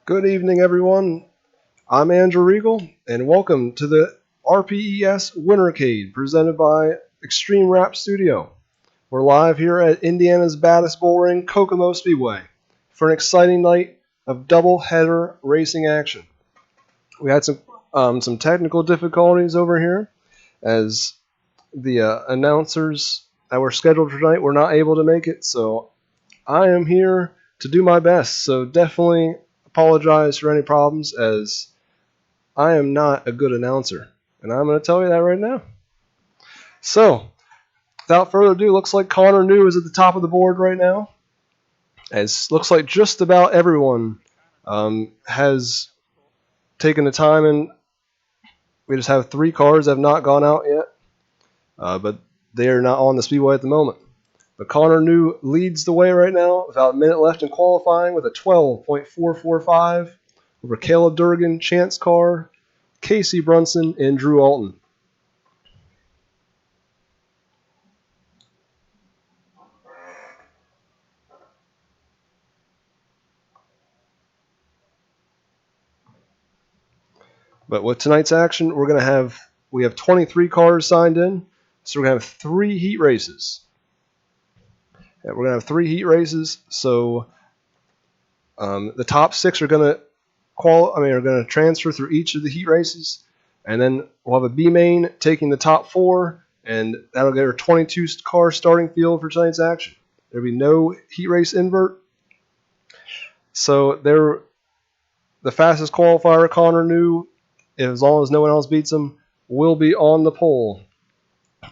Good evening, everyone. I'm Andrew Reigel, and welcome to the RPES Wintercade presented by Extreme Rap Studio. We're live here at Indiana's baddest bull ring, Kokomo Speedway, for an exciting night of double-header racing action. We had some technical difficulties over here, as the announcers that were scheduled for tonight were not able to make it, so I am here to do my best. So definitely apologize for any problems, as I am not a good announcer, and I'm going to tell you that right now. So, without further ado, looks like Connor New is at the top of the board right now, as looks like just about everyone has taken the time, and we just have 3 cars that have not gone out yet, but they are not on the speedway at the moment. But Connor New leads the way right now, with about a minute left in qualifying, with a 12.445 over Caleb Durgan, Chance Carr, Casey Brunson, and Drew Alton. But with tonight's action, we have 23 cars signed in, so we're going to have 3 heat races. We're going to have 3 heat races, so the top 6 are going to transfer through each of the heat races, and then we'll have a B main taking the top 4, and that'll get our 22 car starting field for tonight's action. There'll be no heat race invert, so the fastest qualifier, Connor New, as long as no one else beats him, will be on the pole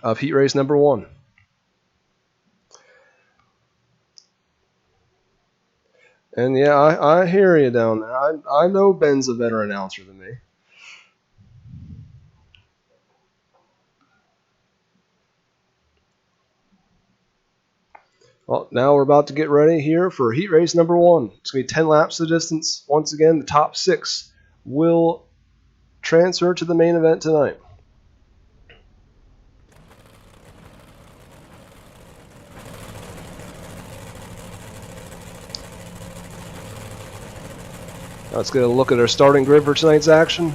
of heat race number 1. And yeah, I hear you down there. I know Ben's a better announcer than me. Well, now we're about to get ready here for heat race number 1. It's going to be 10 laps of distance. Once again, the top 6 will transfer to the main event tonight. Let's get a look at our starting grid for tonight's action.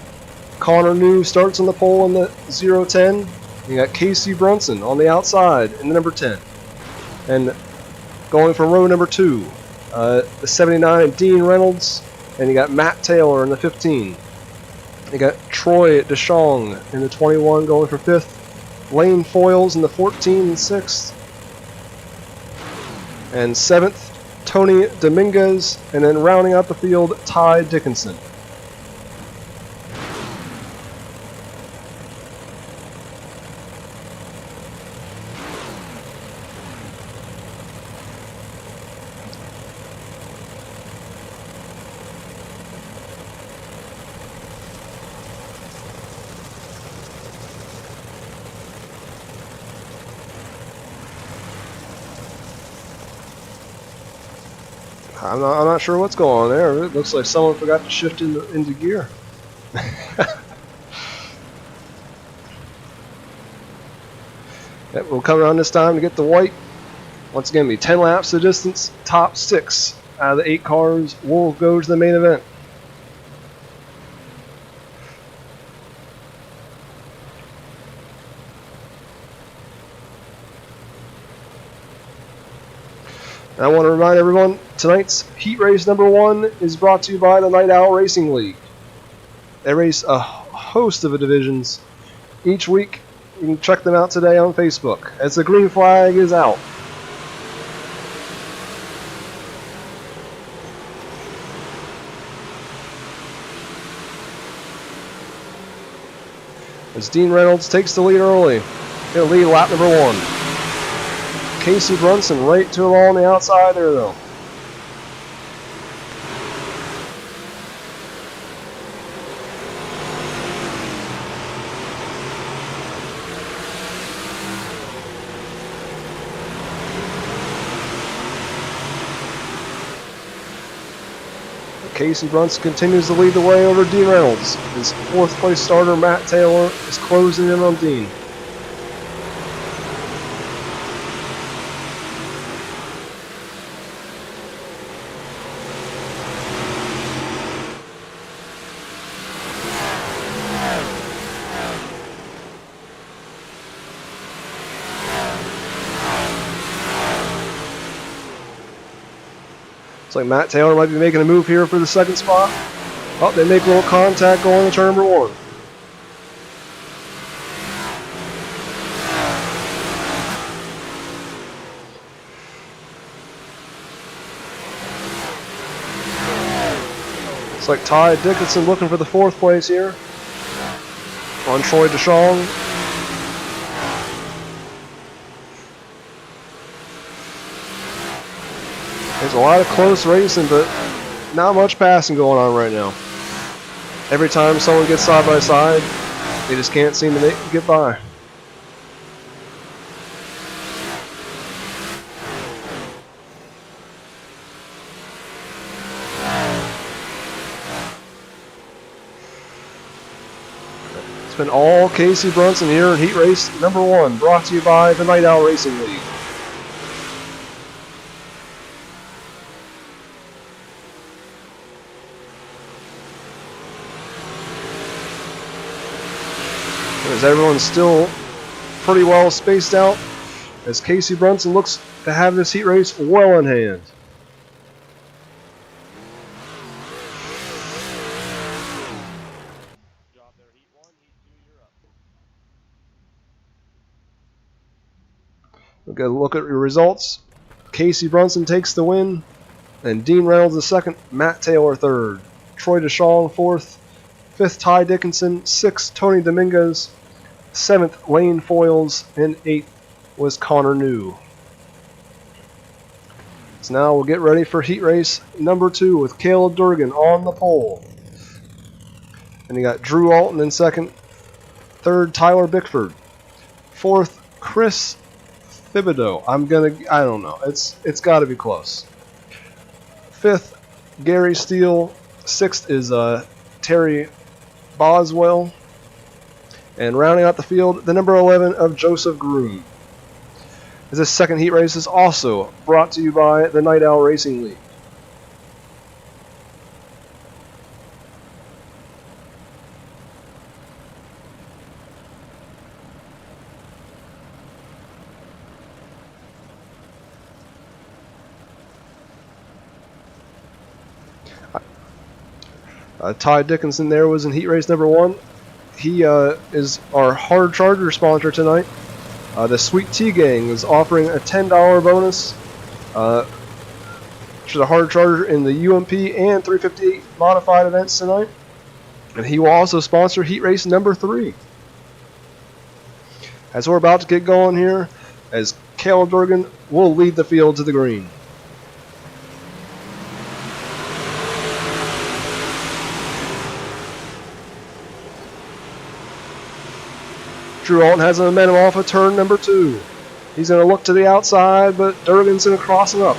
Connor New starts on the pole in the 0-10. You got Casey Brunson on the outside in the number 10. And going from row number 2, the 79, Dean Reynolds. And you got Matt Taylor in the 15. You got Troy DeShong in the 21 going for 5th. Lane Foyles in the 14 and 6th. And 7th, Tony Dominguez, and then rounding out the field, Ty Dickinson. I'm not sure what's going on there. It looks like someone forgot to shift into gear. We'll come around this time to get the white. Once again, it'll be 10 laps of distance. Top 6 out of the 8 cars will go to the main event. And I want to remind everyone, tonight's heat race number 1 is brought to you by the Night Owl Racing League. They race a host of divisions each week. You can check them out today on Facebook, as the green flag is out. As Dean Reynolds takes the lead early, he'll lead lap number 1. Casey Brunson right to him on the outside there, though. Casey Brunson continues to lead the way over Dean Reynolds. His 4th place starter, Matt Taylor, is closing in on Dean. Looks like Matt Taylor might be making a move here for the second spot. Oh, they make a little contact going to turn number 1. Looks like Ty Dickinson looking for the 4th place here on 𝐒𝐲. There's a lot of close racing, but not much passing going on right now. Every time someone gets side by side, they just can't seem to get by. It's been all Casey Brunson here in heat race number 1, brought to you by the Night Owl Racing League. As everyone's still pretty well spaced out, as Casey Brunson looks to have this heat race well in hand. We'll get a look at your results. Casey Brunson takes the win, and Dean Reynolds the 2nd, Matt Taylor 3rd, 𝐒𝐲 4th, 5th Ty Dickinson, 6th Tony Dominguez, 7th Lane Foyles, and 8th was Connor New. So now we'll get ready for heat race number 2 with Caleb Durgan on the pole. And you got Drew Alton in 2nd, 3rd Tyler Bickford, 4th Chris Thibodeau. I don't know. It's got to be close. 5th Gary Steele, 6th is Terry Boswell. And rounding out the field, the number 11 of Joseph Groom. This second heat race is also brought to you by the Night Owl Racing League. Ty Dickinson there was in heat race number 1. He is our hard charger sponsor tonight. The Sweet Tea Gang is offering a $10 bonus for the hard charger in the UMP and 358 modified events tonight. And he will also sponsor heat race number 3. As we're about to get going here, as Caleb Durgan will lead the field to the green. Drew Alton has a momentum off of turn number 2. He's going to look to the outside, but Durgan's going to cross him up.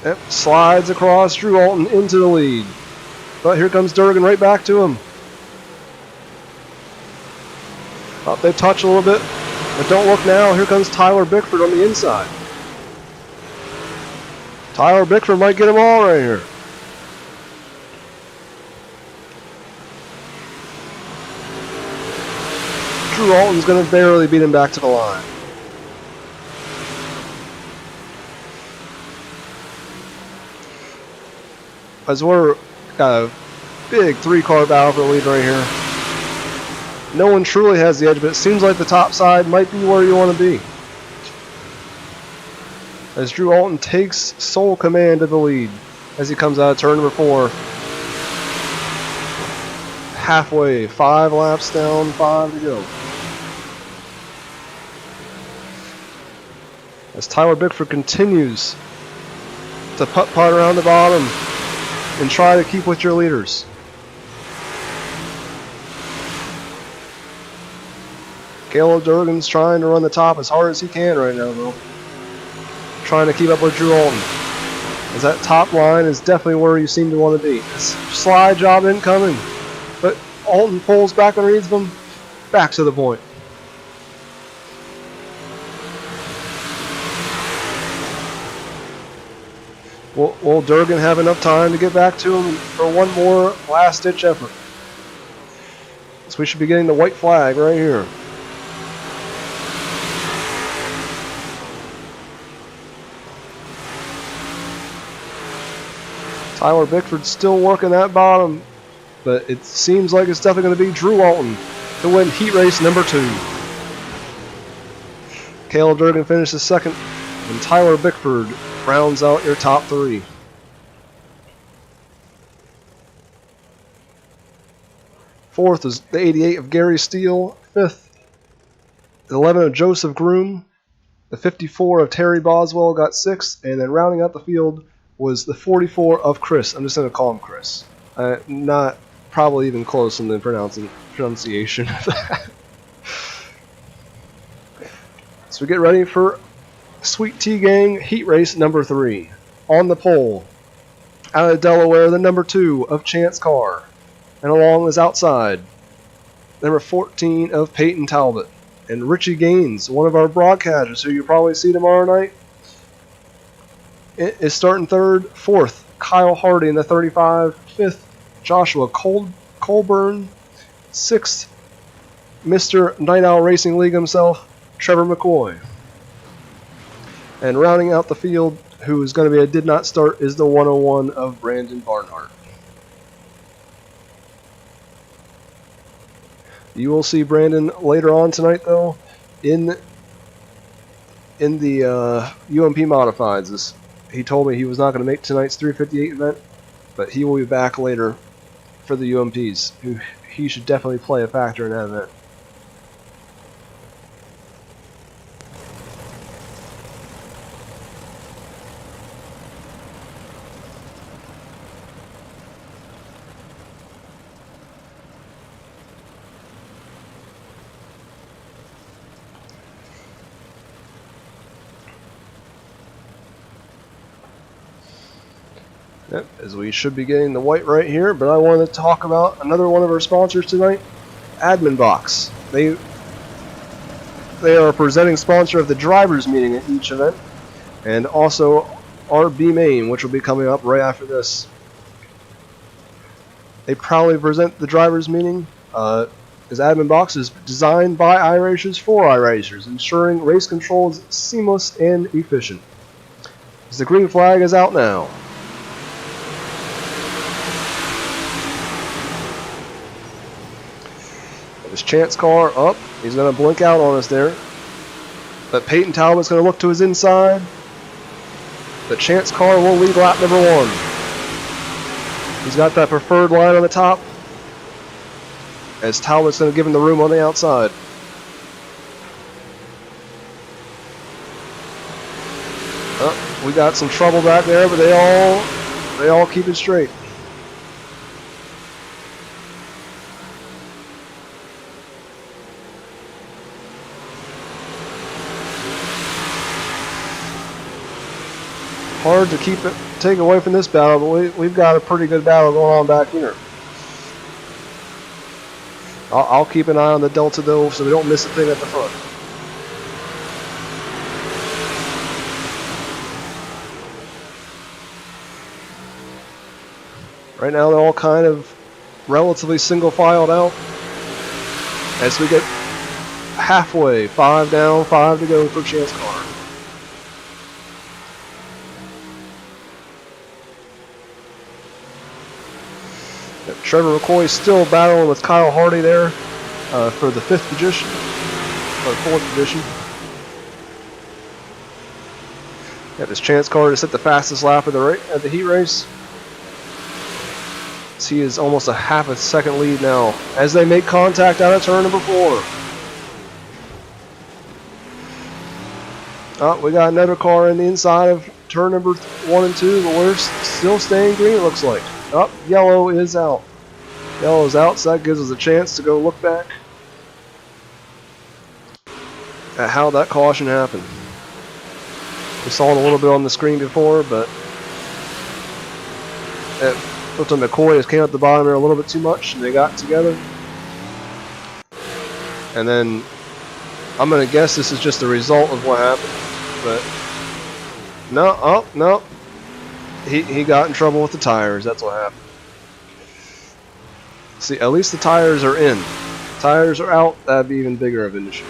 Yep, slides across Drew Alton into the lead. But here comes Durgan right back to him. Oh, they touch a little bit, but don't look now. Here comes Tyler Bickford on the inside. Tyler Bickford might get them all right here. Drew Alton's going to barely beat him back to the line. As we're got a big 3-car battle for the lead right here. No one truly has the edge, but it seems like the top side might be where you want to be. As Drew Alton takes sole command of the lead as he comes out of turn number 4. Halfway, 5 laps down, 5 to go. As Tyler Bickford continues to putt-putt around the bottom and try to keep with your leaders. Caleb Durgan's trying to run the top as hard as he can right now, though. Trying to keep up with Drew Alton. As that top line is definitely where you seem to want to be. Slide job incoming, but Alton pulls back and reads them back to the point. Will Durgan have enough time to get back to him for one more last-ditch effort? So we should be getting the white flag right here. Tyler Bickford's still working that bottom, but it seems like it's definitely going to be Drew Walton to win heat race number 2. Cale Durgan finishes second, and Tyler Bickford rounds out your top 3. Fourth is the 88 of Gary Steele. Fifth, the 11 of Joseph Groom. The 54 of Terry Boswell got 6th, and then rounding out the field was the 44 of Chris. I'm just going to call him Chris. Not probably even close in the pronunciation of that. So we get ready for Sweet Tea Gang heat race number 3. On the pole, out of Delaware, the number 2 of Chance Carr. And along his outside, number 14 of Peyton Talbot. And Richie Gaines, one of our broadcasters who you'll probably see tomorrow night, is starting third. Fourth, Kyle Hardy in the 35. Fifth, Joshua Colburn. Sixth, Mr. Night Owl Racing League himself, Trevor McCoy. And rounding out the field, who is going to be a did not start, is the 101 of Brandon Barnhart. You will see Brandon later on tonight, though, in the UMP Modifieds. He told me he was not going to make tonight's 358 event, but he will be back later for the UMPs. He should definitely play a factor in that event. Yep, as we should be getting the white right here, but I want to talk about another one of our sponsors tonight, Admin Box. They are a presenting sponsor of the drivers meeting at each event, and also RB Main, which will be coming up right after this. They proudly present the drivers meeting, as Admin Box is designed by iRacers for iRacers, ensuring race control is seamless and efficient. As the green flag is out now. His Chance Carr up. He's going to blink out on us there. But Peyton Talbot's going to look to his inside. But Chance Carr will lead lap number 1. He's got that preferred line on the top, as Talbot's going to give him the room on the outside. We got some trouble back there, but they all keep it straight. Hard to take away from this battle, but we've got a pretty good battle going on back here. I'll keep an eye on the Delta though, so we don't miss a thing at the front. Right now they're all kind of relatively single filed out. As we get halfway, 5 down, 5 to go for Chance Carr. Trevor McCoy still battling with Kyle Hardy there for the 5th position, or 4th position. Got this Chance Carr to set the fastest lap of the heat race. He is almost a half a second lead now as they make contact out of turn number 4. We got another car in the inside of turn number 1 and 2, but we're still staying green, it looks like. Yellow is out. Yellow is out, so that gives us a chance to go look back at how that caution happened. We saw it a little bit on the screen before, but it looked like McCoy just came up the bottom there a little bit too much, and they got together. And then I'm going to guess this is just the result of what happened, but no, he got in trouble with the tires. That's what happened. See, at least the tires are in. If the tires are out, that'd be even bigger of an issue.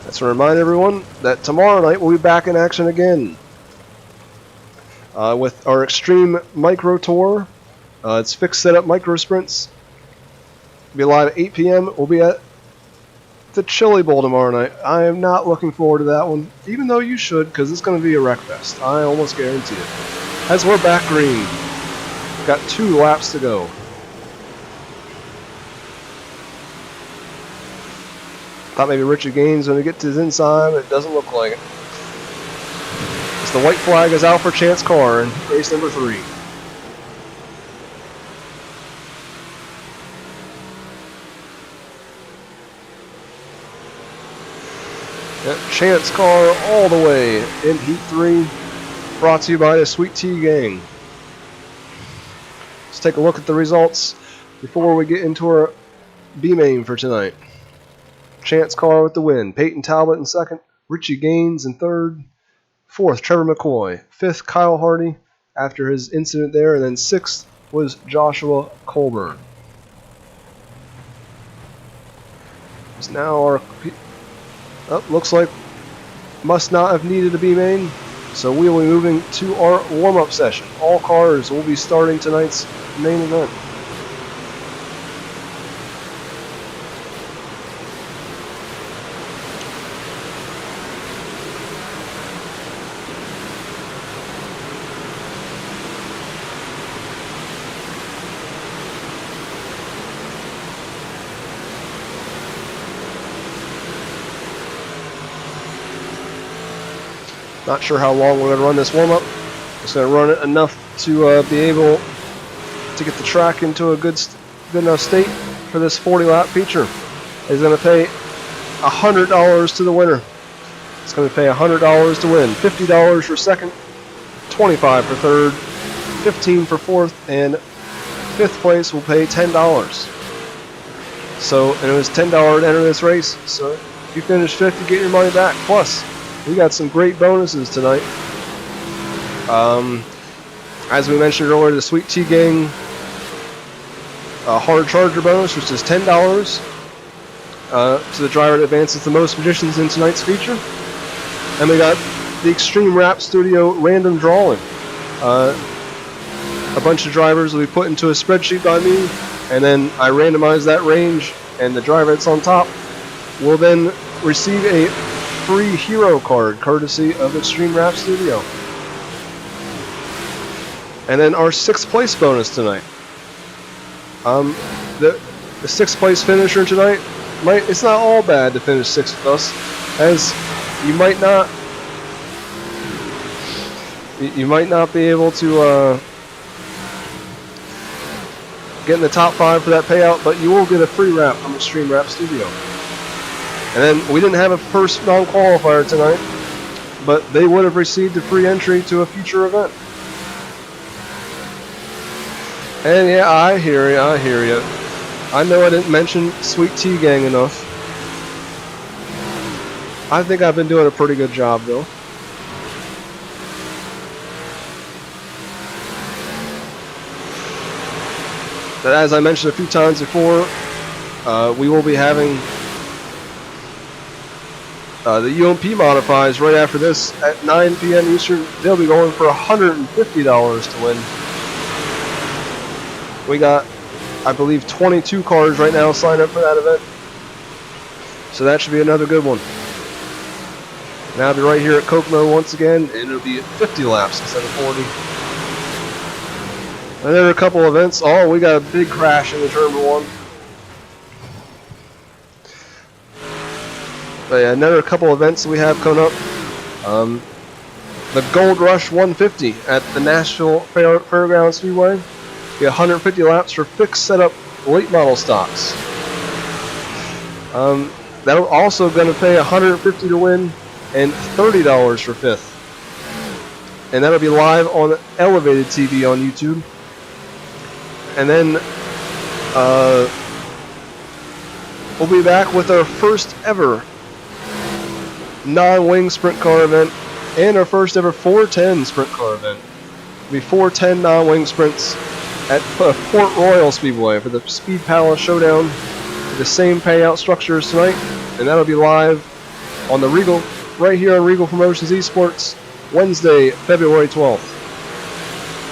Let's remind everyone that tomorrow night we'll be back in action again with our Extreme Micro Tour. It's fixed setup micro sprints. We'll be live at 8 p.m. We'll be at the Chili Bowl tomorrow night. I am not looking forward to that one, even though you should, because it's going to be a wreck fest. I almost guarantee it. As we're back green, got 2 laps to go. Thought maybe Richie Gaines going to get to his inside, but it doesn't look like it. As the white flag is out for Chance Carr in race number 3. Yep, Chance Carr all the way in Heat 3, brought to you by the Sweet Tea Gang. Let's take a look at the results before we get into our B main for tonight. Chance Carr with the win. Peyton Talbot in second. Richie Gaines in third. Fourth, Trevor McCoy. Fifth, Kyle Hardy after his incident there. And then sixth was Joshua Colburn. It's now our... looks like must not have needed a B main. So we will be moving to our warm-up session. All cars will be starting tonight's main event. Not sure how long we're going to run this warm-up. Just going to run it enough to be able to get the track into a good enough state for this 40-lap feature. It's going to pay $100 to the winner. It's going to pay $100 to win. $50 for second, $25 for third, $15 for fourth, and fifth place will pay $10. So, and it was $10 to enter this race. So if you finish fifth, you get your money back. Plus, we got some great bonuses tonight. As we mentioned earlier, the Sweet Tea Gang hard charger bonus, which is $10 to the driver that advances the most positions in tonight's feature. And we got the Extreme Rap Studio random drawing. A bunch of drivers will be put into a spreadsheet by me, and then I randomize that range, and the driver that's on top will then receive a free hero card courtesy of Extreme Rap Studio. And then our 6th place bonus tonight. The 6th place finisher tonight, it's not all bad to finish 6th with us, as you might not be able to get in the top 5 for that payout, but you will get a free wrap from Extreme Rap Studio. And then we didn't have a first non-qualifier tonight, but they would have received a free entry to a future event. And yeah, I hear you. I know I didn't mention Sweet Tea Gang enough. I think I've been doing a pretty good job, though. But as I mentioned a few times before, we will be having the UMP modifies right after this at 9 p.m. Eastern. They'll be going for $150 to win. We got, I believe, 22 cars right now signed up for that event. So that should be another good one. Now I'll be right here at Kokomo once again, and it'll be 50 laps instead of 40. And there are a couple events. Oh, we got a big crash in the Turn 1. But yeah, another couple events that we have coming up. The Gold Rush 150 at the Nashville Fairgrounds Speedway. Be 150 laps for fixed setup late model stocks. That'll also going to pay $150 to win and $30 for fifth. And that'll be live on Elevated TV on YouTube. And then we'll be back with our first ever non-wing sprint car event and our first ever 410 sprint car event. It'll be 410 non-wing sprints at Port Royal Speedway for the Speed Palace Showdown. The same payout structure as tonight, and that'll be live on the Reigel, right here on Reigel Promotions Esports, Wednesday, February 12th.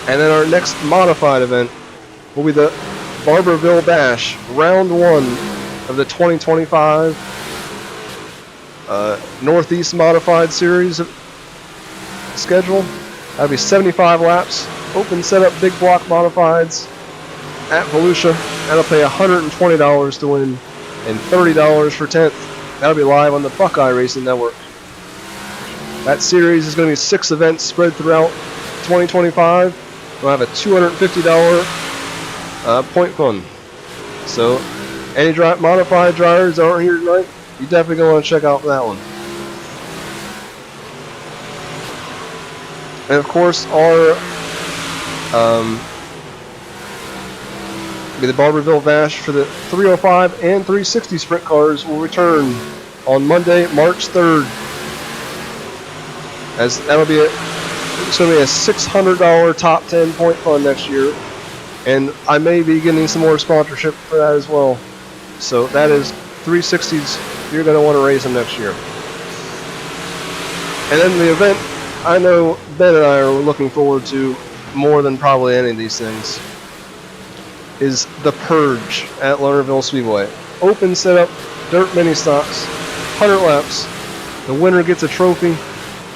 And then our next modified event will be the Barberville Bash, round 1 of the 2025 Northeast Modified Series schedule. That'll be 75 laps, open setup, big block modifieds at Volusia. That'll pay $120 to win and $30 for 10th. That'll be live on the Buckeye Racing Network. That series is going to be 6 events spread throughout 2025. We'll have a $250 point fund. So any modified drivers that aren't here tonight, you definitely going to want to check out that one. And of course, our the Barberville Bash for the 305 and 360 sprint cars will return on Monday, March 3rd. As that'll be it's going to be a $600 top 10 point fund next year, and I may be getting some more sponsorship for that as well. So that is 360s. You're going to want to race them next year. And then the event I know Ben and I are looking forward to more than probably any of these things is the Purge at Lernerville Speedway. Open setup, dirt mini stocks, 100 laps. The winner gets a trophy.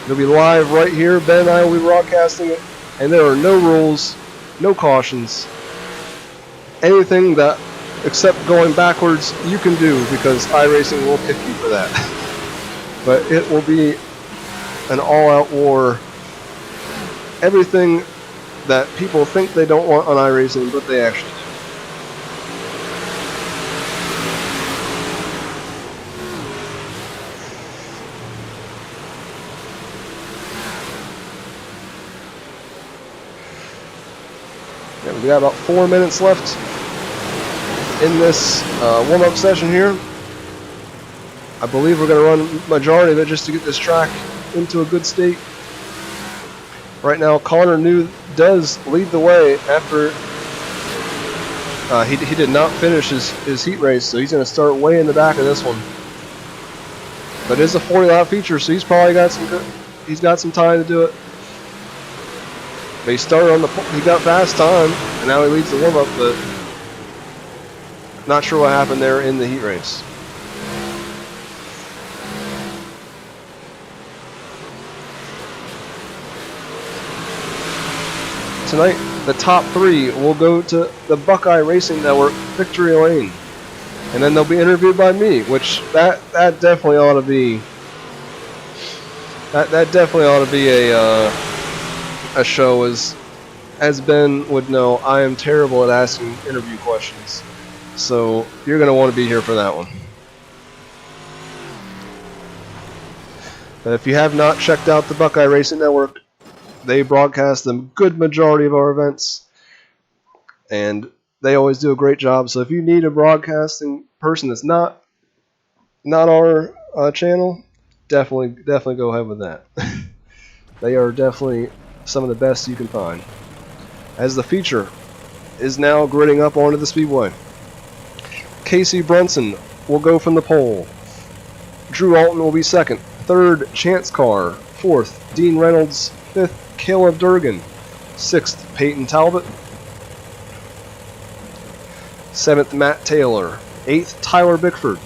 It'll be live right here. Ben and I will be broadcasting it, and there are no rules, no cautions. Anything that, except going backwards, you can do, because iRacing will kick you for that. But it will be an all-out war. Everything that people think they don't want on iRacing, but they actually do. We got about 4 minutes left in this warm-up session here. I believe we're going to run majority of it just to get this track into a good state. Right now, Connor New does lead the way after he did not finish his heat race, so he's going to start way in the back of this one. But it is a 40-lap feature, so he's probably got some time to do it. But he started he got fast time, and now he leads the warm-up, but not sure what happened there in the heat race. Tonight, the top 3 will go to the Buckeye Racing Network Victory Lane, and then they'll be interviewed by me, which that definitely ought to be a show. As Ben would know, I am terrible at asking interview questions, so you're going to want to be here for that one. But if you have not checked out the Buckeye Racing Network, they broadcast the good majority of our events, and they always do a great job. So if you need a broadcasting person that's not our channel, definitely go ahead with that. They are definitely some of the best you can find. As the feature is now gridding up onto the speedway, Casey Brunson will go from the pole. Drew Alton will be second. Third, Chance Carr. Fourth, Dean Reynolds. Fifth, Caleb Durgan. Sixth, Peyton Talbot. Seventh, Matt Taylor. Eighth, Tyler Bickford.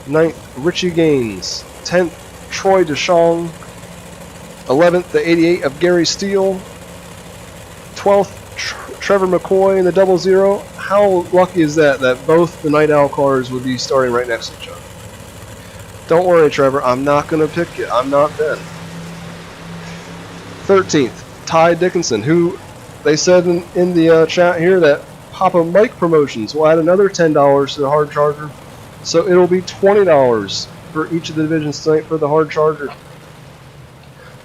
Ninth, Richie Gaines. 10th, Troy DeShong. 11th, the 88 of Gary Steele. 12th, Trevor McCoy in the 00. How lucky is that both the Night Owl cars would be starting right next to each other? Don't worry, Trevor. I'm not going to pick you. I'm not Ben. 13th, Ty Dickinson, who they said in the chat here that Papa Mike Promotions will add another $10 to the hard charger. So it'll be $20 for each of the divisions tonight for the hard charger.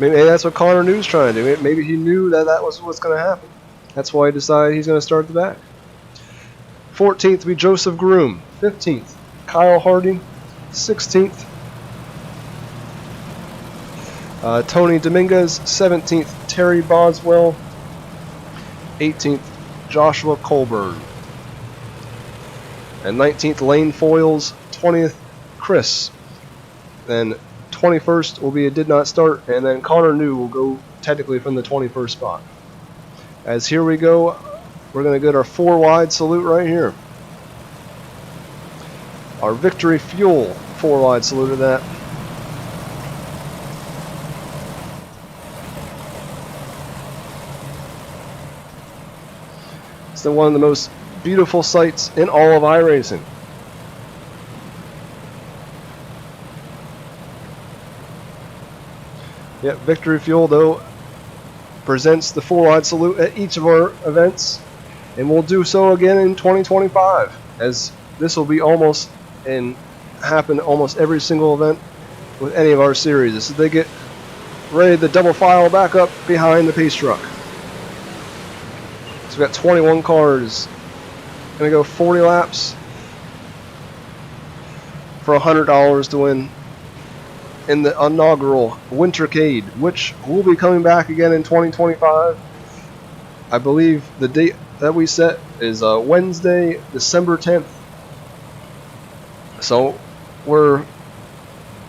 Maybe that's what Connor New's trying to do. Maybe he knew that was what's going to happen. That's why he decided he's going to start at the back. 14th will be Joseph Groom. 15th, Kyle Hardy. 16th, Tony Dominguez. 17th, Terry Boswell. 18th, Joshua Colburn. And 19th, Lane Foyles. 20th, Chris. Then 21st will be a did not start, and then Connor New will go technically from the 21st spot. As here we go, we're going to get our 4 wide salute right here. Our Victory Fuel 4 wide salute of that. It's one of the most beautiful sights in all of iRacing. Yep, Victory Fuel though presents the 4 wide salute at each of our events, and we'll do so again in 2025, as this will be almost and happen almost every single event with any of our series. So they get ready to double file back up behind the pace truck. So we've got 21 cars. Gonna go 40 laps for $100 to win in the inaugural Wintercade, which will be coming back again in 2025. I believe the date that we set is Wednesday, December 10th. So we're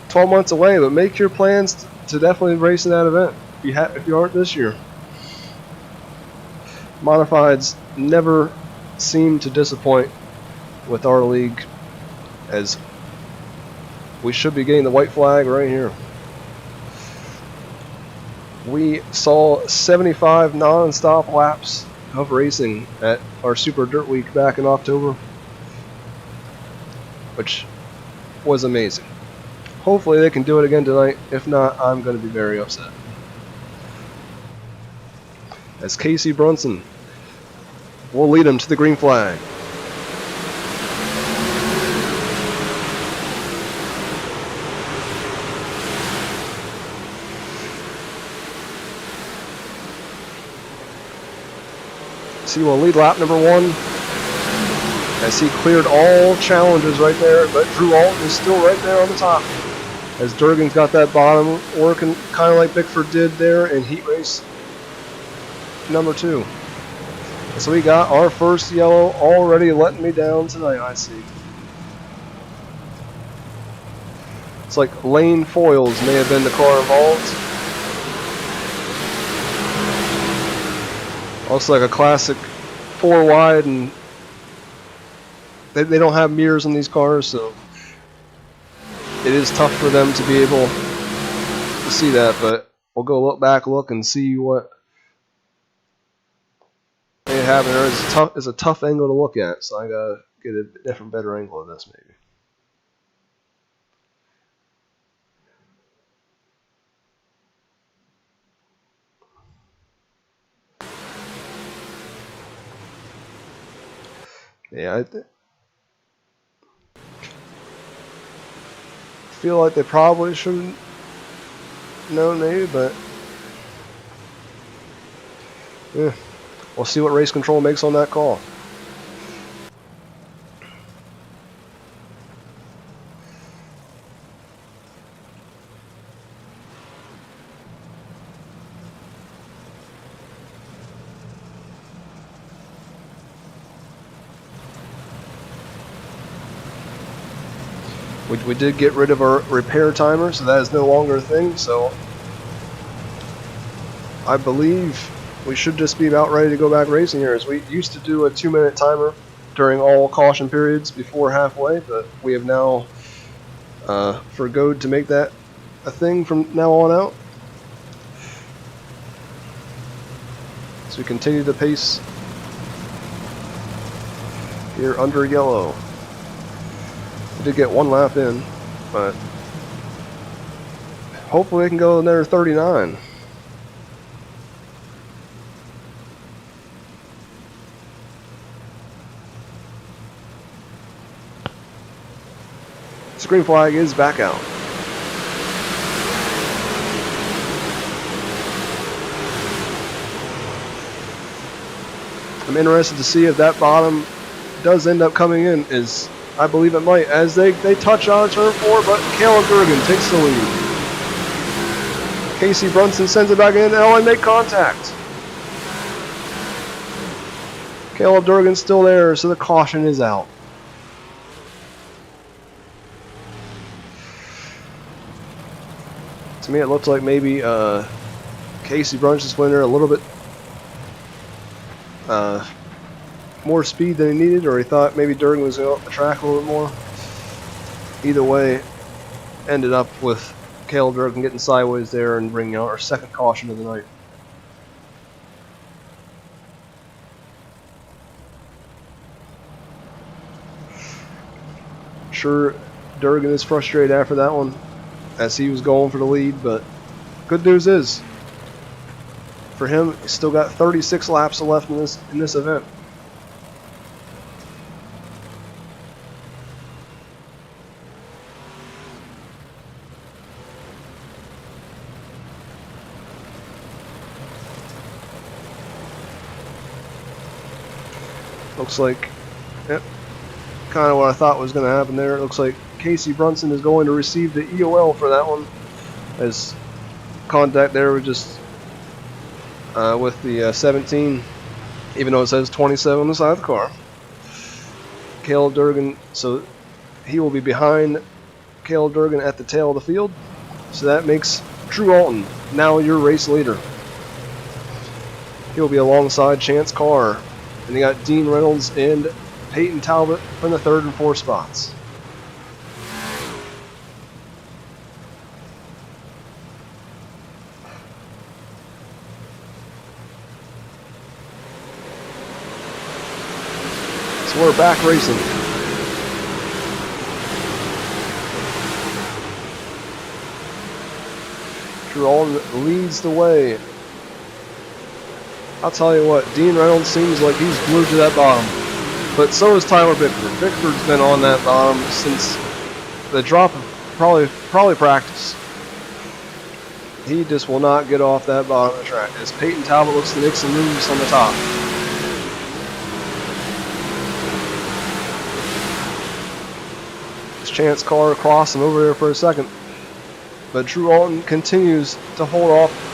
12 months away, but make your plans to definitely race in that event if you aren't this year. Modifieds never seem to disappoint with our league, as we should be getting the white flag right here. We saw 75 non-stop laps of racing at our Super Dirt Week back in October, which was amazing. Hopefully they can do it again tonight. If not, I'm going to be very upset. As Casey Brunson will lead him to the green flag. So he will lead lap number 1 as he cleared all challenges right there, but Drew Alton is still right there on the top, as Durgan's got that bottom working kind of like Bickford did there in heat race number 2. So we got our first yellow already letting me down tonight, I see. It's like Lane Foyles may have been the car involved. Also like a classic 4 wide, and they don't have mirrors in these cars, so it is tough for them to be able to see that, but we'll go look and see what may happen. It's a tough angle to look at, so I gotta get a different, better angle of this maybe. Yeah, I feel like they probably should have known maybe, but yeah. We'll see what race control makes on that call. We did get rid of our repair timer, so that is no longer a thing, so I believe we should just be about ready to go back racing here, as we used to do a 2-minute timer during all caution periods before halfway, but we have now forgoed to make that a thing from now on out. So we continue the pace here under yellow. We did get 1 lap in, but hopefully we can go another 39. This green flag is back out. I'm interested to see if that bottom does end up coming in, as I believe it might, as they touch on turn 4, but Caleb Durgan takes the lead. Casey Brunson sends it back in, and make contact. Caleb Durgan's still there, so the caution is out. To me, it looks like maybe Casey Brunch's winner a little bit more speed than he needed, or he thought maybe Durgan was going to the track a little bit more. Either way, ended up with Cale Durgan getting sideways there and bringing out our second caution of the night. Sure, Durgan is frustrated after that one, as he was going for the lead, but good news is, for him, he's still got 36 laps left in this event. Looks like, yep, kind of what I thought was going to happen there. It looks like Casey Brunson is going to receive the EOL for that one, as contact there was just with the 17, even though it says 27 on the side of the car. Cale Durgan, so he will be behind Cale Durgan at the tail of the field. So that makes Drew Alton now your race leader. He will be alongside Chance Carr. And you got Dean Reynolds and Peyton Talbot from the 3rd and 4th spots. So we're back racing. Drew Alton leads the way. I'll tell you what, Dean Reynolds seems like he's glued to that bottom. But so is Tyler Bickford. Bickford's been on that bottom since the drop of probably practice. He just will not get off that bottom of the track, as Peyton Talbot looks to make some moves on the top. This Chance Carr crossed him over there for a second. But Drew Alton continues to hold off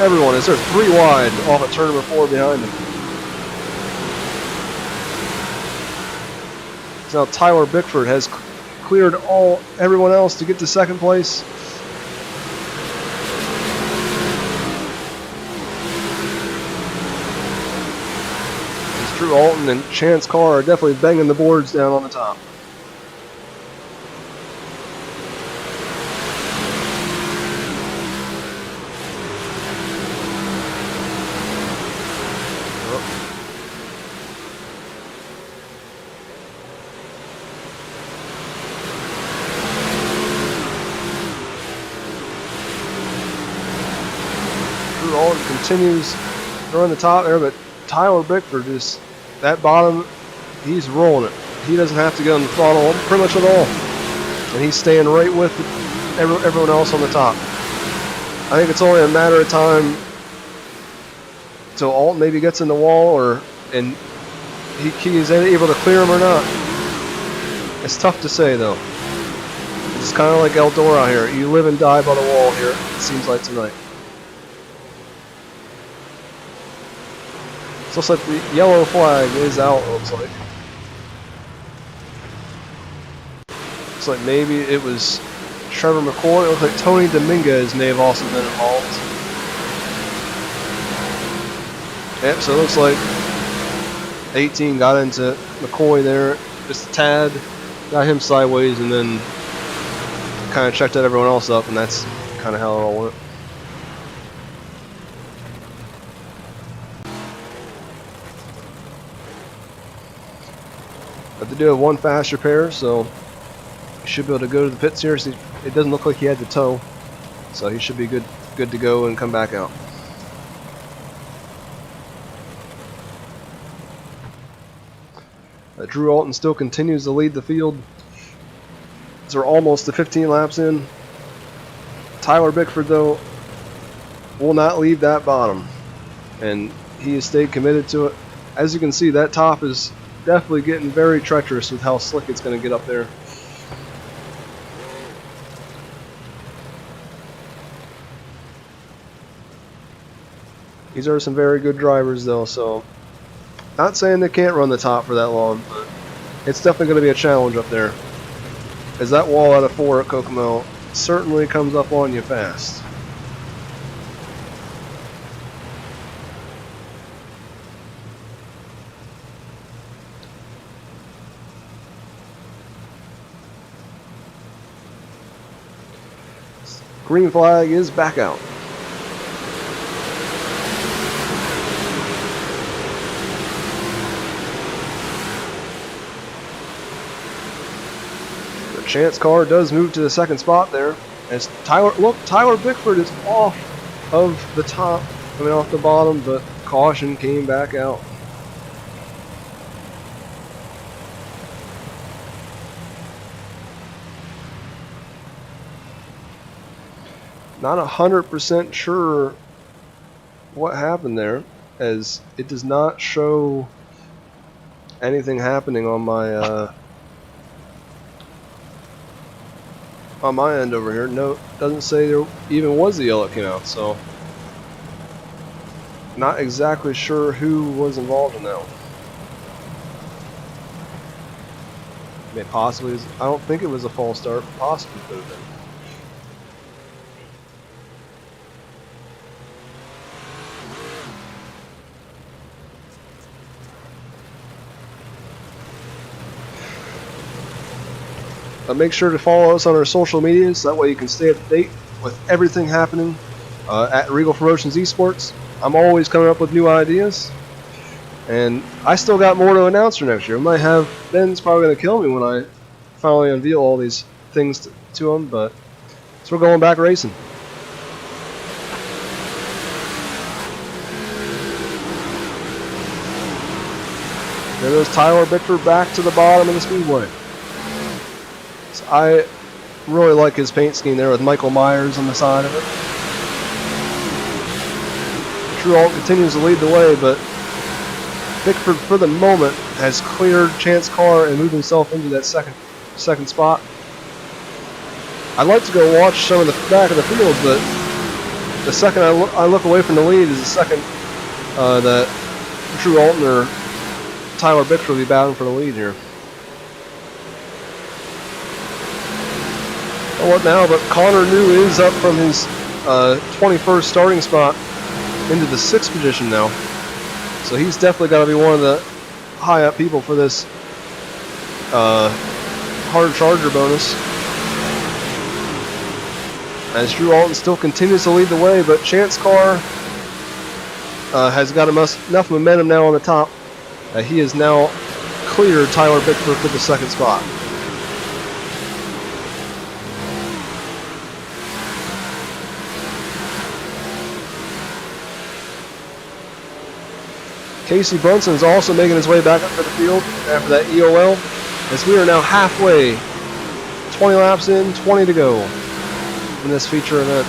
everyone as they're 3 wide off of turn number 4 behind him. So now Tyler Bickford has cleared everyone else to get to 2nd place. As Drew Alton and Chance Carr are definitely banging the boards down on the top. Continues to run the top there, but Tyler Bickford is that bottom. He's rolling it. He doesn't have to get on the throttle pretty much at all, and he's staying right with everyone else on the top. I think it's only a matter of time till Alton maybe gets in the wall, and he is able to clear him or not. It's tough to say though. It's kind of like Eldora out here. You live and die by the wall here. It seems like tonight. It looks like the yellow flag is out, it looks like. Looks like maybe it was Trevor McCoy. It looks like Tony Dominguez may have also been involved. Yep, so it looks like 18 got into McCoy there, just a tad, got him sideways, and then kind of checked out everyone else up, and that's kind of how it all went. But they do have one faster pair, so he should be able to go to the pits here. So it doesn't look like he had the tow, so he should be good to go and come back out. Drew Alton still continues to lead the field. They're almost to 15 laps in. Tyler Bickford, though, will not leave that bottom, and he has stayed committed to it. As you can see, that top is definitely getting very treacherous with how slick it's going to get up there. These are some very good drivers though, so not saying they can't run the top for that long, but it's definitely going to be a challenge up there. As that wall out of 4 at Kokomo certainly comes up on you fast. Green flag is back out. The chance car does move to the second spot there. As Tyler Bickford is off of the top, off the bottom, but caution came back out. Not 100% sure what happened there, as it does not show anything happening on my end over here. No, doesn't say there even was a yellow that came out, so not exactly sure who was involved in that one. Possibly, I don't think it was a false start. Possibly could have been. Make sure to follow us on our social medias, that way you can stay up to date with everything happening at Reigel Promotions Esports. I'm always coming up with new ideas, and I still got more to announce for next year. Ben's probably going to kill me when I finally unveil all these things to him, but so we're going back racing. There goes Tyler Bickford back to the bottom of the speedway. I really like his paint scheme there with Michael Myers on the side of it. 𝐒𝐒 continues to lead the way, but Bickford for the moment has cleared Chance Car and moved himself into that second spot. I'd like to go watch some of the back of the field, but the second I look away from the lead is the second that 𝐒𝐒 or Tyler Bickford will be battling for the lead here. What now? But Connor New is up from his 21st starting spot into the 6th position now. So he's definitely got to be one of the high up people for this hard charger bonus. As 𝐒𝐒 still continues to lead the way, but Chance Car has got enough momentum now on the top that he has now cleared Tyler Bickford for the 2nd spot. Casey Brunson is also making his way back up to the field after that EOL, as we are now halfway, 20 laps in, 20 to go in this feature event.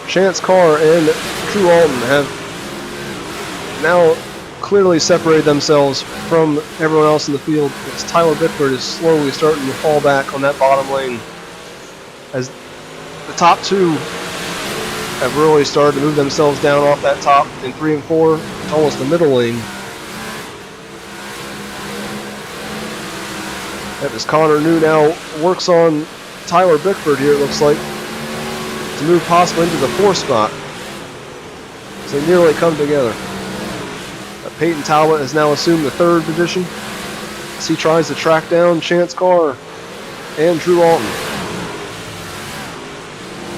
Chance Car and 𝐒𝐒 have now clearly separated themselves from everyone else in the field, as Tyler Bickford is slowly starting to fall back on that bottom lane, as the top two have really started to move themselves down off that top in 3 and 4 to almost the middle lane. As Connor New now works on Tyler Bickford here, it looks like, to move possibly into the 4th spot. So they nearly come together. Peyton Talbot has now assumed the 3rd position as he tries to track down Chance Car and 𝐒𝐒.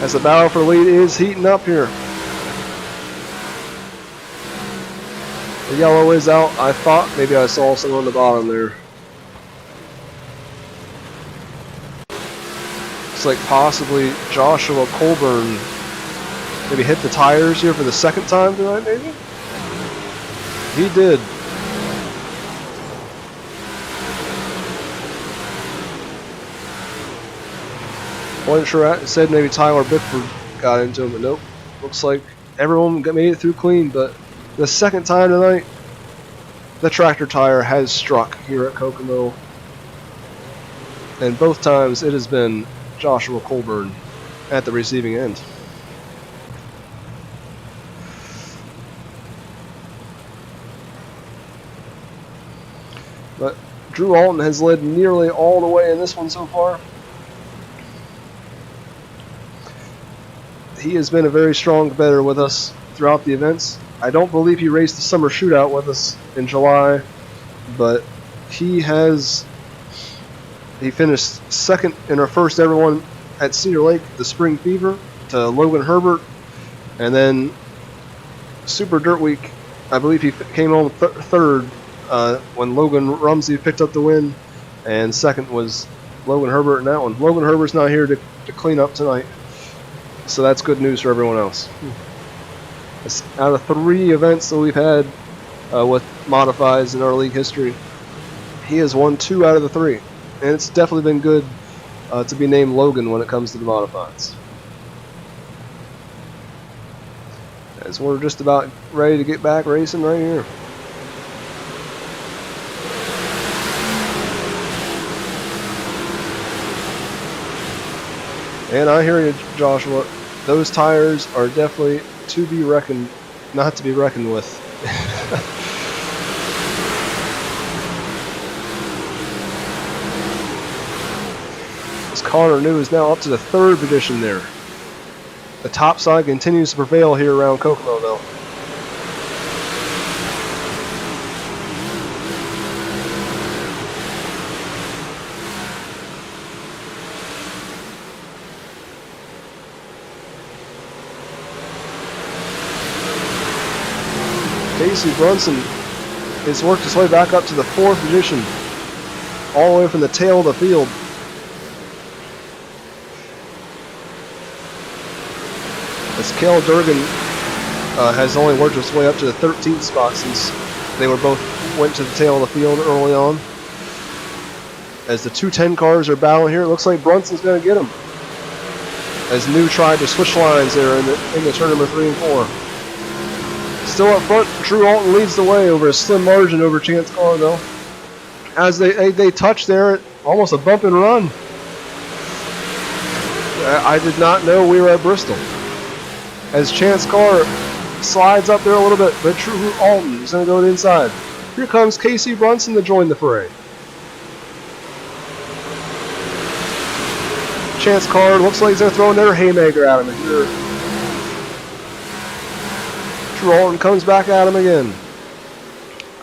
As the battle for the lead is heating up here. The yellow is out. I thought maybe I saw someone on the bottom there. Looks like possibly Joshua Colburn maybe hit the tires here for the 2nd time tonight, maybe? He did. Wasn't sure. I said maybe Tyler Bickford got into him, but nope. Looks like everyone made it through clean, but the 2nd time tonight, the tractor tire has struck here at Kokomo. And both times it has been Joshua Colburn at the receiving end. But Drew Alton has led nearly all the way in this one so far. He has been a very strong competitor with us throughout the events. I don't believe he raced the summer shootout with us in July, but he finished second in our first ever one at Cedar Lake, the Spring Fever, to Logan Herbert, and then Super Dirt Week, I believe he came home third when Logan Rumsey picked up the win, and second was Logan Herbert in that one. Logan Herbert's not here to clean up tonight, so that's good news for everyone else. Out of 3 events that we've had with modifieds in our league history, he has won 2 out of the 3, and it's definitely been good to be named Logan when it comes to the modifieds. As we're just about ready to get back racing right here. And I hear you, Joshua. Those tires are definitely to be reckoned, not to be reckoned with. As Connor New is now up to the 3rd position there. The top side continues to prevail here around Kokomo, though. Casey Brunson has worked his way back up to the 4th position, all the way from the tail of the field. As Cale Durgan has only worked his way up to the 13th spot since they went to the tail of the field early on. As the 210 cars are battling here, it looks like Brunson's going to get him. As New tried to switch lines there in the turn number 3 and 4. Still up front, Drew Alton leads the way over a slim margin over Chance Carr, though. As they touch there, almost a bump and run. I did not know we were at Bristol. As Chance Carr slides up there a little bit, but Drew Alton is going to go to the inside. Here comes Casey Brunson to join the fray. Chance Carr looks like he's going to throw another haymaker at him here. Drew Alton comes back at him again.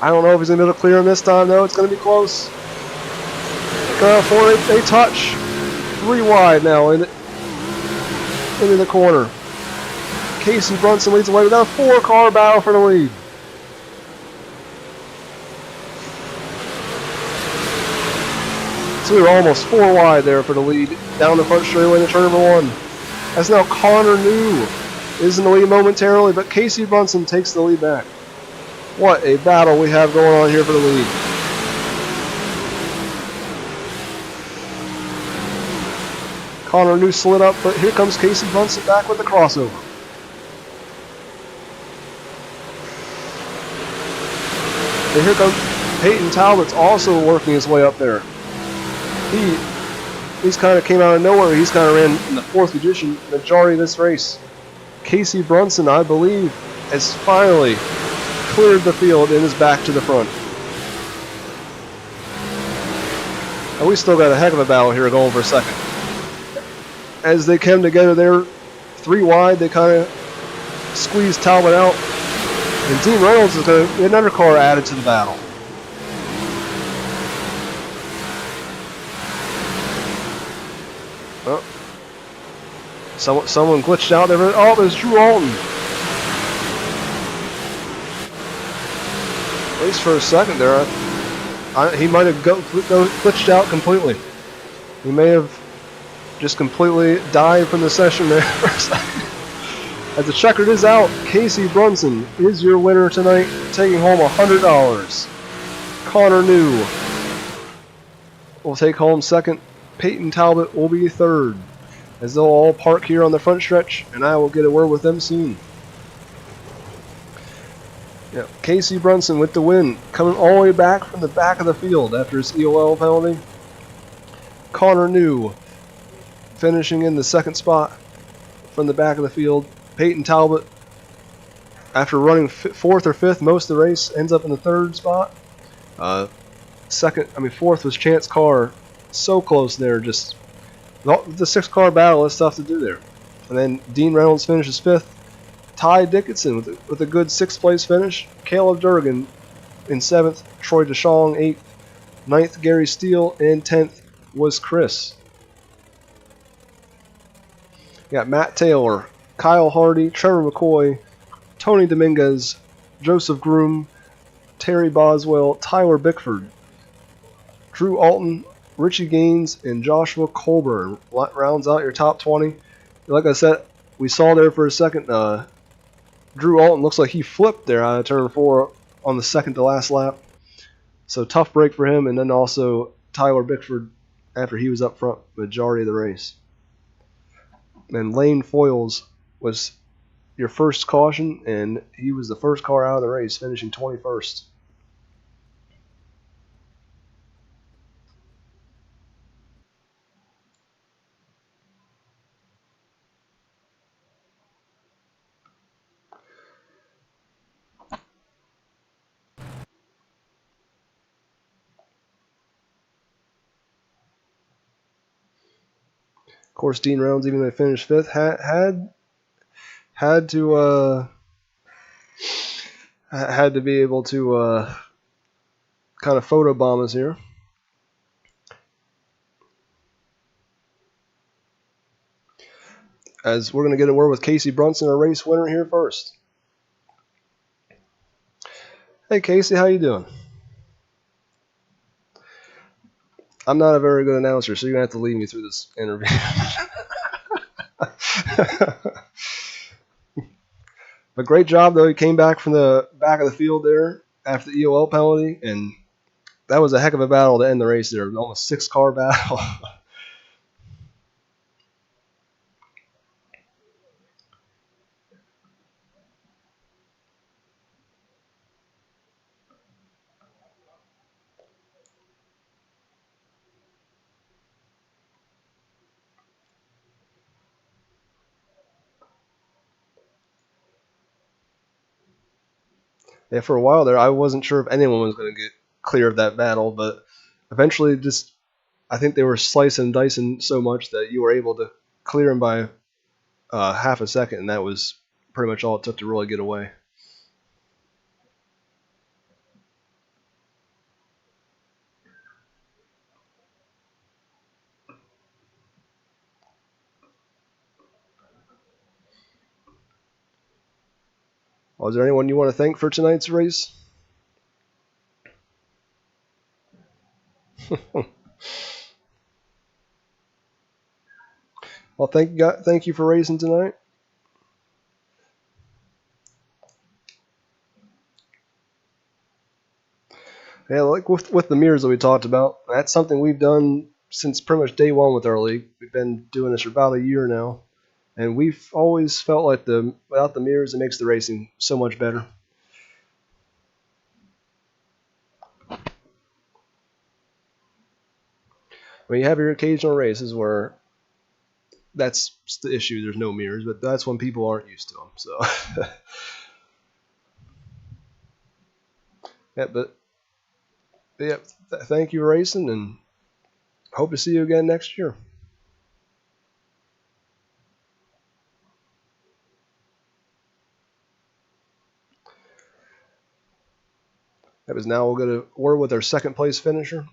I don't know if he's going to be able to clear him this time, though. It's going to be close. They touch. 3 wide now into the corner. Casey Brunson leads the way without a 4-car battle for the lead. So we were almost 4 wide there for the lead down the front straightaway in the turn number 1. As now Connor New is in the lead momentarily, but Casey Brunson takes the lead back. What a battle we have going on here for the lead. Connor New slid up, but here comes Casey Brunson back with the crossover. And here comes Peyton Talbot's also working his way up there. He's kind of came out of nowhere. He's kind of ran in the 4th position majority of this race. Casey Brunson, I believe, has finally cleared the field and is back to the front. And we still got a heck of a battle here going for a second. As they come together there, 3 wide, they kind of squeeze Talbot out. And Dean Reynolds is going to get another car added to the battle. Oh. Someone glitched out there. Oh, there's Drew Alton. At least for a second there, he might have glitched out completely. He may have just completely died from the session there for a second. As the checkered is out, Casey Brunson is your winner tonight, taking home $100. Connor New will take home second. Peyton Talbot will be third, as they'll all park here on the front stretch, and I will get a word with them soon. Yeah, Casey Brunson with the win, coming all the way back from the back of the field after his EOL penalty. Connor New finishing in the 2nd spot from the back of the field. Peyton Talbot, after running 4th or 5th most of the race, ends up in the 3rd spot. Fourth was Chance Carr. So close there. Just the 6-car battle is tough to do there. And then Dean Reynolds finishes 5th. Ty Dickinson with a good 6th place finish. Caleb Durgan in 7th. Troy DeShong 8th. 9th Gary Steele, and 10th was Chris. You got Matt Taylor, Kyle Hardy, Trevor McCoy, Tony Dominguez, Joseph Groom, Terry Boswell, Tyler Bickford, Drew Alton, Richie Gaines, and Joshua Colburn rounds out your top 20. Like I said, we saw there for a second, Drew Alton looks like he flipped there out of turn 4 on the second to last lap. So tough break for him, and then also Tyler Bickford after he was up front majority of the race. And Lane Foyles was your first caution, and he was the first car out of the race, finishing 21st. Of course, Dean Reynolds, even though he finished 5th, had to be able to kind of photobomb us here. As we're going to get a word with Casey Brunson, our race winner, here first. Hey, Casey, how you doing? I'm not a very good announcer, so you're going to have to lead me through this interview. But great job, though. He came back from the back of the field there after the EOL penalty, and that was a heck of a battle to end the race there. Almost 6-car battle. Yeah, for a while there, I wasn't sure if anyone was going to get clear of that battle, but eventually I think they were slicing and dicing so much that you were able to clear him by half a second, and that was pretty much all it took to really get away. Well, is there anyone you want to thank for tonight's race? Well, thank you for racing tonight. Yeah, like with the mirrors that we talked about, that's something we've done since pretty much day one with our league. We've been doing this for about a year now, and we've always felt like without the mirrors, it makes the racing so much better. When you have your occasional races where that's the issue, there's no mirrors, but that's when people aren't used to them. So, thank you for racing, and hope to see you again next year. Now we'll get a word with our second place finisher.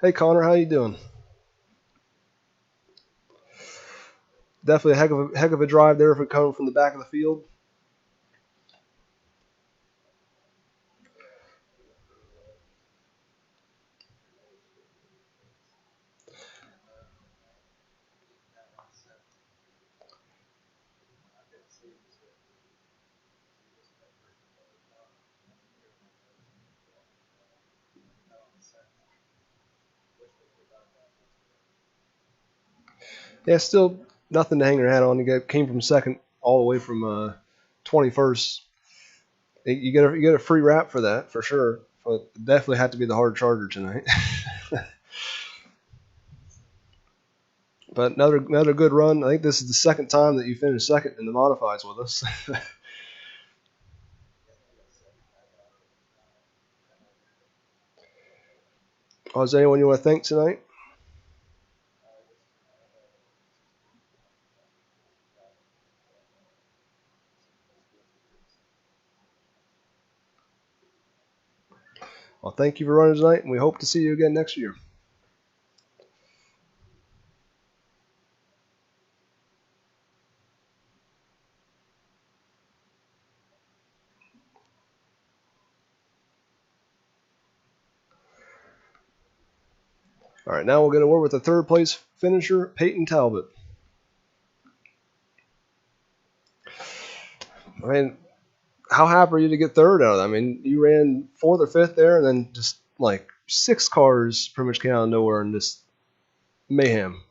Hey, Connor, how you doing? Definitely a heck of a drive there if it coming from the back of the field. Yeah, still nothing to hang your hat on. You came from second all the way from 21st. You get a free wrap for that for sure. But definitely had to be the hard charger tonight. But another good run. I think this is the second time that you finished second in the modifieds with us. Oh, is there anyone you want to thank tonight? Well, thank you for running tonight, and we hope to see you again next year. All right, now we'll get a word with the third place finisher, Peyton Talbot. I mean, how happy are you to get third out of that? I mean, you ran fourth or fifth there, and then just like 6 cars pretty much came out of nowhere and just mayhem.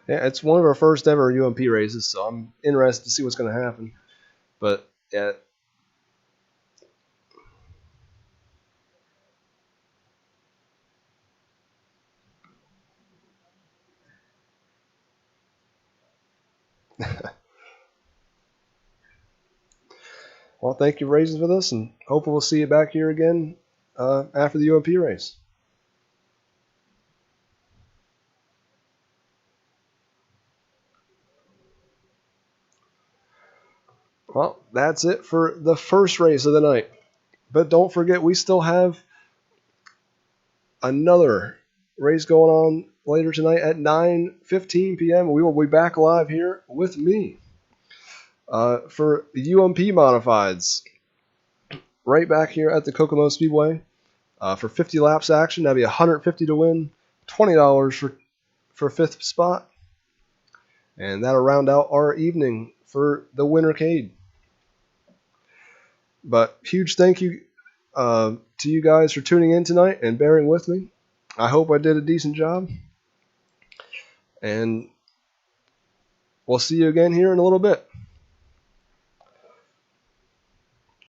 Yeah, it's one of our first ever UMP races, so I'm interested to see what's going to happen. But yeah. Well, thank you for racing with us, and hopefully we'll see you back here again after the UMP race. Well, that's it for the first race of the night. But don't forget, we still have another race going on later tonight at 9:15 p.m. We will be back live here with me for the UMP Modifieds. Right back here at the Kokomo Speedway for 50 laps action. That'll be $150 to win, $20 for fifth spot. And that'll round out our evening for the Wintercade. But huge thank you to you guys for tuning in tonight and bearing with me. I hope I did a decent job. And we'll see you again here in a little bit.